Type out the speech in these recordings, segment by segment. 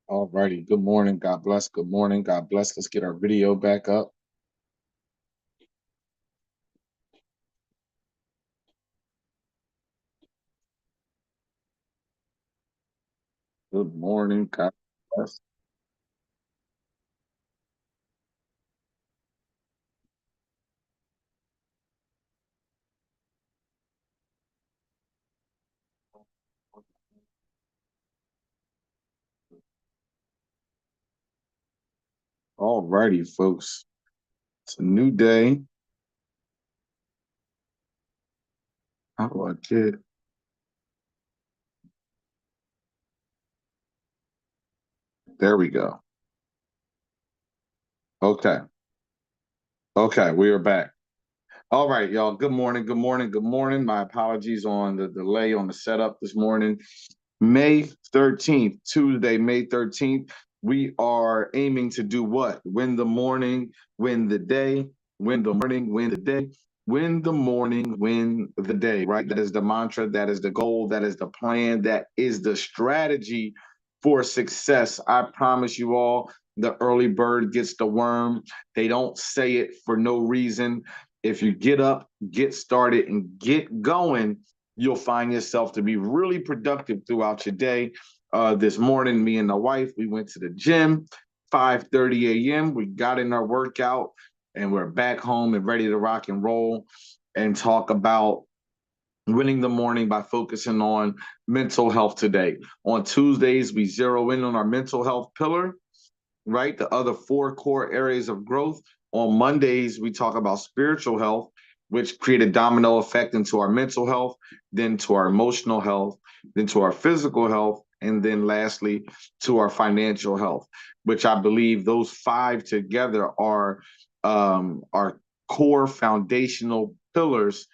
All righty. Good morning. God bless. Good morning. God bless. Let's get our video back up. Good morning. God bless. All righty, folks. It's a new day. How do I get? There we go. Okay. Okay. We are back. All right, y'all. Good morning. Good morning. Good morning. My apologies on the delay on the setup this morning. May 13th, Tuesday, May 13th. We are aiming to do what? Win the morning, win the day, win the morning, win the day, win the morning, win the day, right? That is the mantra, that is the goal, that is the plan, that is the strategy for success. I promise you all, the early bird gets the worm. They don't say it for no reason. If you get up, get started, and get going, you'll find yourself to be really productive throughout your day. This morning, me and the wife, we went to the gym, 5:30 a.m. We got in our workout, and we're back home and ready to rock and roll and talk about winning the morning by focusing on mental health today. On Tuesdays, we zero in on our mental health pillar, right? The other four core areas of growth. On Mondays, we talk about spiritual health, which create a domino effect into our mental health, then to our emotional health, then to our physical health, and then lastly to our financial health, which I believe those five together are core foundational pillars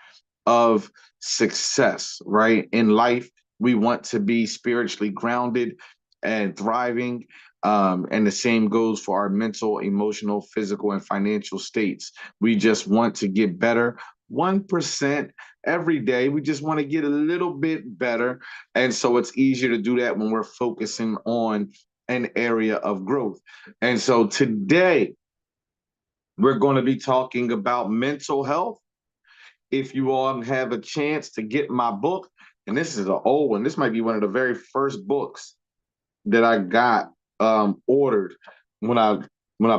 of success, right? In life, we want to be spiritually grounded and thriving. And the same goes for our mental, emotional, physical, and financial states. We just want to get better 1% every day. We just want to get a little bit better. And so it's easier to do that when we're focusing on an area of growth. And so today, we're going to be talking about mental health. If you all have a chance to get my book, and this is an old one, this might be one of the very first books that I got ordered when I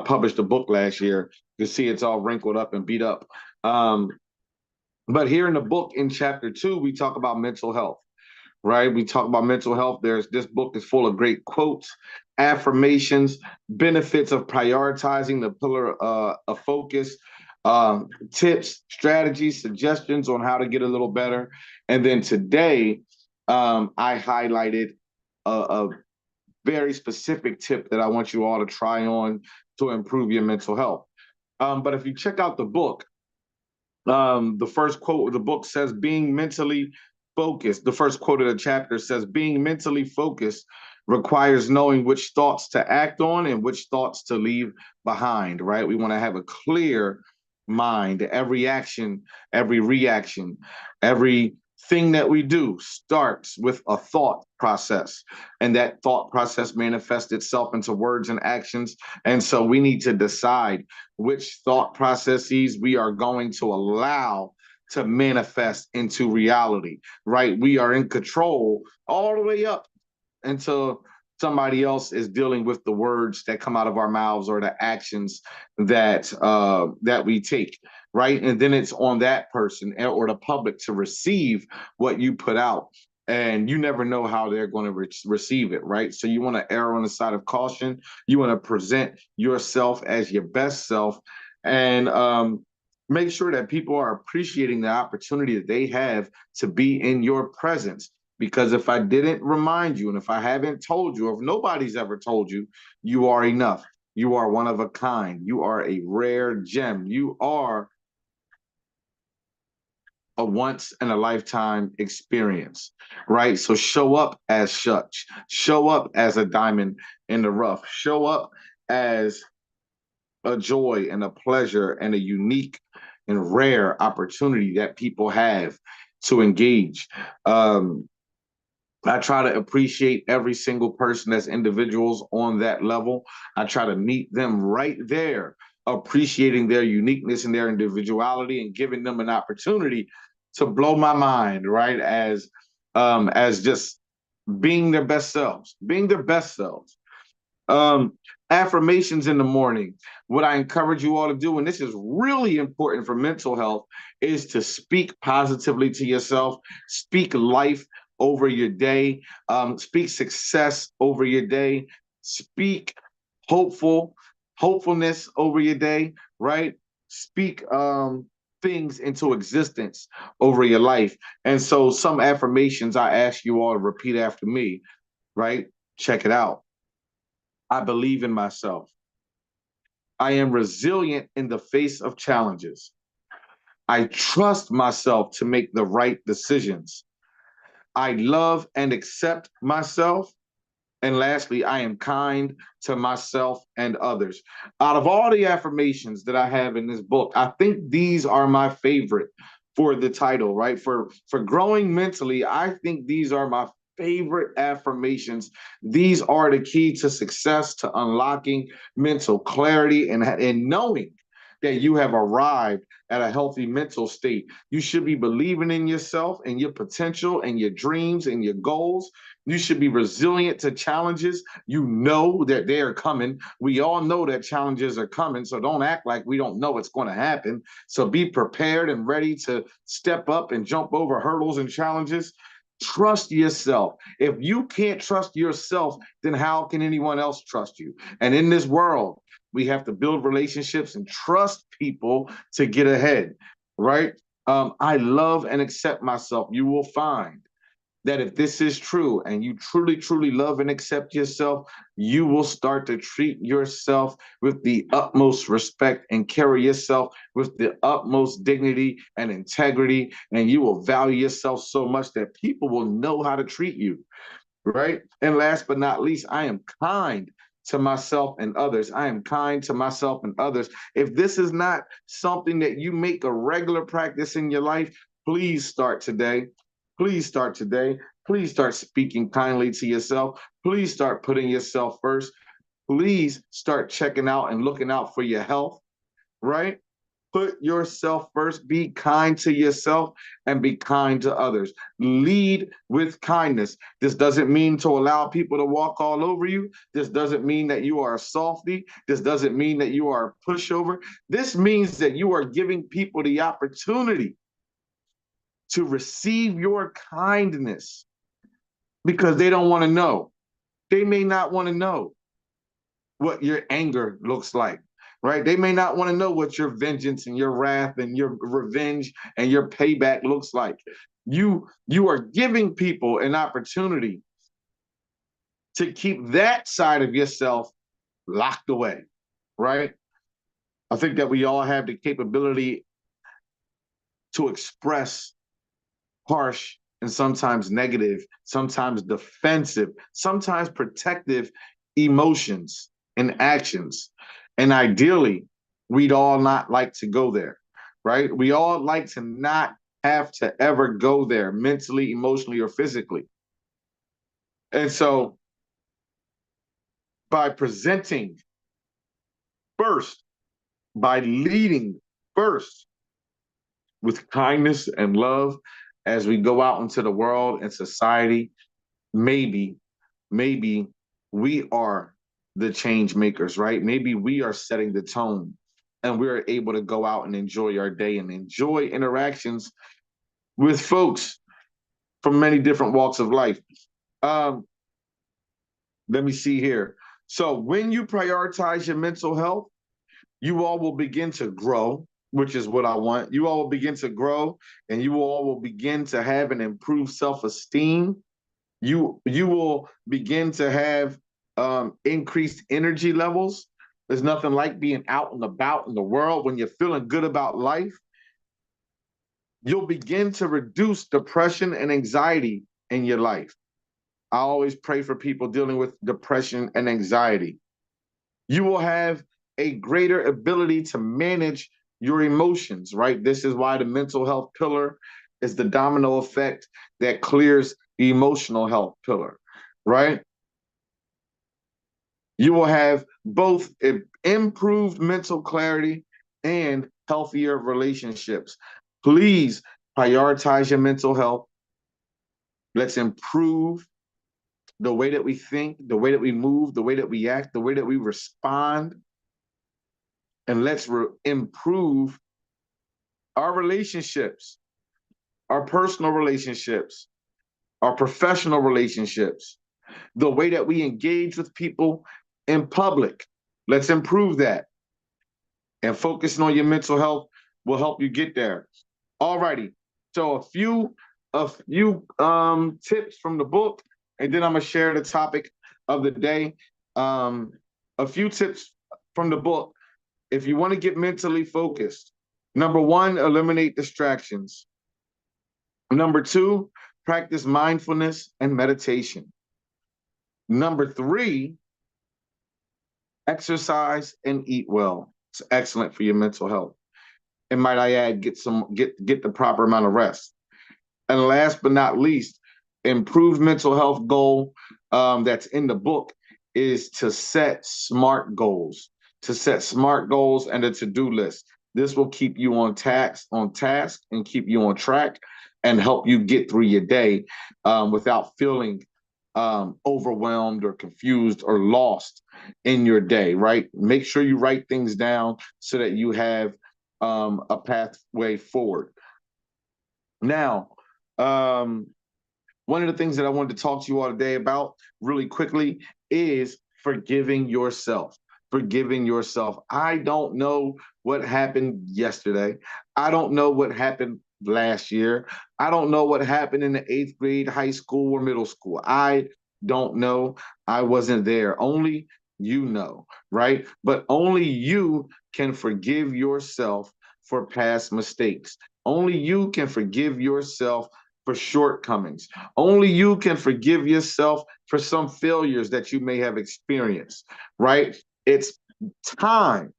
published the book last year. You see, it's all wrinkled up and beat up. Um, but here in the book, in chapter 2, we talk about mental health, right? We talk about mental health. There's This book is full of great quotes, affirmations, benefits of prioritizing the pillar of focus, tips, strategies, suggestions on how to get a little better. And then today, I highlighted a very specific tip that I want you all to try on to improve your mental health. But if you check out the book, the first quote of the book says, being mentally focused. The first quote of the chapter says, being mentally focused requires knowing which thoughts to act on and which thoughts to leave behind, right? We want to have a clear mind. Every action, every reaction, everything that we do starts with a thought process. And that thought process manifests itself into words and actions. And so we need to decide which thought processes we are going to allow to manifest into reality, right? We are in control all the way up until somebody else is dealing with the words that come out of our mouths or the actions that we take, right? And then it's on that person or the public to receive what you put out. And you never know how they're going to receive it, right? So you want to err on the side of caution. You want to present yourself as your best self, and make sure that people are appreciating the opportunity that they have to be in your presence. Because if I didn't remind you, and if I haven't told you, or if nobody's ever told you, you are enough. You are one of a kind. You are a rare gem. You are a once in a lifetime experience, right? So show up as such. Show up as a diamond in the rough. Show up as a joy and a pleasure and a unique and rare opportunity that people have to engage. Um, I try to appreciate every single person as individuals on that level. I try to meet them right there, appreciating their uniqueness and their individuality and giving them an opportunity to blow my mind, right? As just being their best selves, being their best selves. Um, Affirmations in the morning. What I encourage you all to do, and this is really important for mental health, is to speak positively to yourself, speak life over your day, speak success over your day, speak hopefulness over your day, right? Speak things into existence over your life. And so, some affirmations I ask you all to repeat after me, right? Check it out. I believe in myself. I am resilient in the face of challenges. I trust myself to make the right decisions. I love and accept myself. And lastly, I am kind to myself and others. Out of all the affirmations that I have in this book, I think these are my favorite for the title, right? For growing mentally, I think these are my favorite affirmations. These are the key to success, to unlocking mental clarity and knowing that you have arrived at a healthy mental state. You should be believing in yourself and your potential and your dreams and your goals. You should be resilient to challenges. You know that they are coming. We all know that challenges are coming. So don't act like we don't know what's going to happen. So be prepared and ready to step up and jump over hurdles and challenges. Trust yourself. If you can't trust yourself, then how can anyone else trust you? And in this world, we have to build relationships and trust people to get ahead, right? I love and accept myself. You will find that if this is true and you truly, truly love and accept yourself, you will start to treat yourself with the utmost respect and carry yourself with the utmost dignity and integrity. And you will value yourself so much that people will know how to treat you, right? And last but not least, I am kind to myself and others. I am kind to myself and others. If this is not something that you make a regular practice in your life, please start today. Please start today. Please start speaking kindly to yourself. Please start putting yourself first. Please start checking out and looking out for your health, right? Put yourself first. Be kind to yourself and be kind to others. Lead with kindness. This doesn't mean to allow people to walk all over you. This doesn't mean that you are a softie. This doesn't mean that you are a pushover. This means that you are giving people the opportunity to receive your kindness because they don't want to know. They may not want to know what your anger looks like, right? They may not want to know what your vengeance and your wrath and your revenge and your payback looks like. You are giving people an opportunity to keep that side of yourself locked away, right? I think that we all have the capability to express harsh and sometimes negative, sometimes defensive, sometimes protective emotions and actions. And ideally, we'd all not like to go there, right? We all like to not have to ever go there mentally, emotionally, or physically. And so by presenting first, by leading first with kindness and love as we go out into the world and society, maybe maybe we are the change makers, right? Maybe we are setting the tone and we're able to go out and enjoy our day and enjoy interactions with folks from many different walks of life. Um, Let me see here. So when you prioritize your mental health, you all will begin to grow, which is what I want. You all will begin to grow and you all will begin to have an improved self-esteem. You will begin to have increased energy levels. There's nothing like being out and about in the world when you're feeling good about life. You'll begin to reduce depression and anxiety in your life. I always pray for people dealing with depression and anxiety. You will have a greater ability to manage your emotions, right? This is why the mental health pillar is the domino effect that clears emotional health pillar, right? You will have both improved mental clarity and healthier relationships. Please prioritize your mental health. Let's improve the way that we think, the way that we move, the way that we act, the way that we respond, and let's improve our relationships, our personal relationships, our professional relationships, the way that we engage with people in public. Let's improve that. And focusing on your mental health will help you get there. All righty. So a few tips from the book, and then I'm gonna share the topic of the day. Um, a few tips from the book. If you want to get mentally focused, number one, eliminate distractions. Number two, practice mindfulness and meditation. Number three, exercise and eat well. It's excellent for your mental health. And might I add, get the proper amount of rest. And last but not least, improved mental health goal that's in the book is to set smart goals. To set smart goals and a to-do list. This will keep you on task, and keep you on track, and help you get through your day without feeling overwhelmed or confused or lost in your day. Right? Make sure you write things down so that you have a pathway forward. Now, um, one of the things that I wanted to talk to you all today about really quickly is forgiving yourself. Forgiving yourself. I don't know what happened yesterday. I don't know what happened last year. I don't know what happened in the eighth grade, high school, or middle school. I don't know. I wasn't there. Only you know, right? But only you can forgive yourself for past mistakes. Only you can forgive yourself for shortcomings. Only you can forgive yourself for some failures that you may have experienced, right? It's time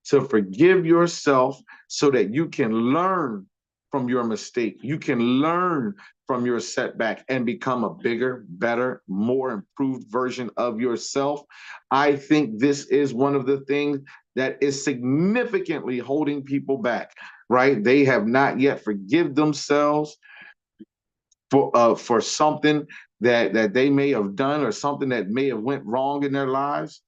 to forgive yourself so that you can learn from your mistake. You can learn from your setback and become a bigger, better, more improved version of yourself. I think this is one of the things that is significantly holding people back, right? They have not yet forgive themselves for something that they may have done or something that may have went wrong in their lives,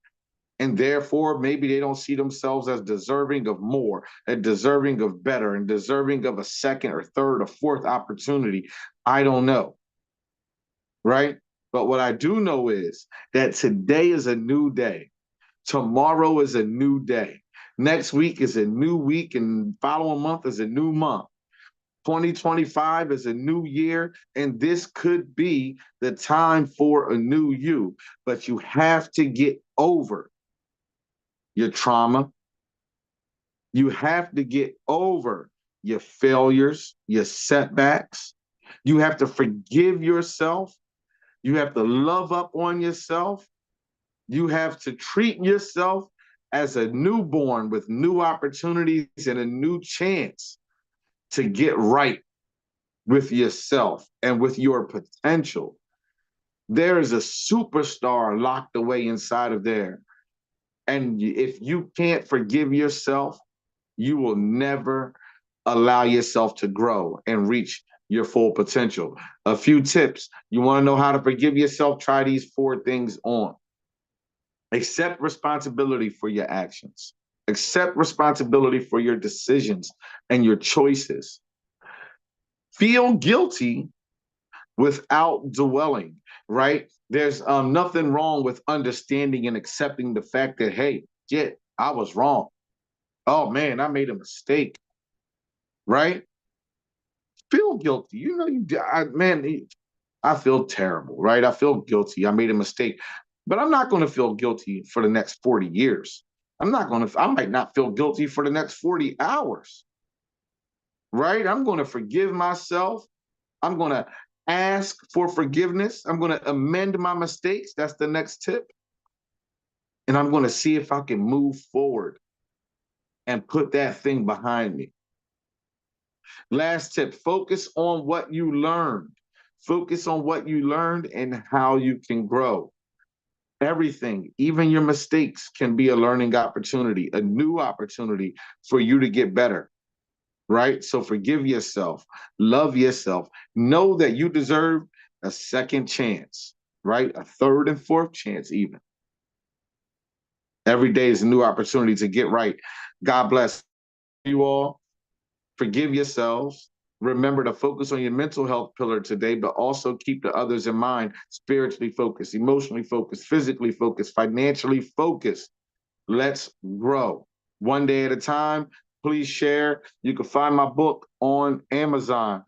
and therefore maybe they don't see themselves as deserving of more and deserving of better and deserving of a second or third or fourth opportunity. I don't know, right? But what I do know is that today is a new day. Tomorrow is a new day. Next week is a new week, and following month is a new month. 2025 is a new year, and this could be the time for a new you. But you have to get over your trauma. You have to get over your failures, your setbacks. You have to forgive yourself. You have to love up on yourself. You have to treat yourself as a newborn with new opportunities and a new chance to get right with yourself and with your potential. There is a superstar locked away inside of there. And if you can't forgive yourself, you will never allow yourself to grow and reach your full potential. A few tips. You want to know how to forgive yourself? Try these four things on. Accept responsibility for your actions. Accept responsibility for your decisions and your choices. Feel guilty without dwelling, right? There's nothing wrong with understanding and accepting the fact that, hey, shit, I was wrong. Oh man, I made a mistake, right? Feel guilty. You know, man, I feel terrible, right? I feel guilty. I made a mistake, but I'm not going to feel guilty for the next 40 years. I might not feel guilty for the next 40 hours, right? I'm going to forgive myself. I'm going to ask for forgiveness. I'm going to amend my mistakes. That's the next tip. And I'm going to see if I can move forward and put that thing behind me. Last tip, focus on what you learned. Focus on what you learned and how you can grow. Everything, even your mistakes, can be a learning opportunity, a new opportunity for you to get better, right? So forgive yourself, love yourself, know that you deserve a second chance, right? A third and fourth chance, even. Every day is a new opportunity to get right. God bless you all. Forgive yourselves. Remember to focus on your mental health pillar today, but also keep the others in mind. Spiritually focused, emotionally focused, physically focused, financially focused. Let's grow one day at a time. Please share. You can find my book on Amazon.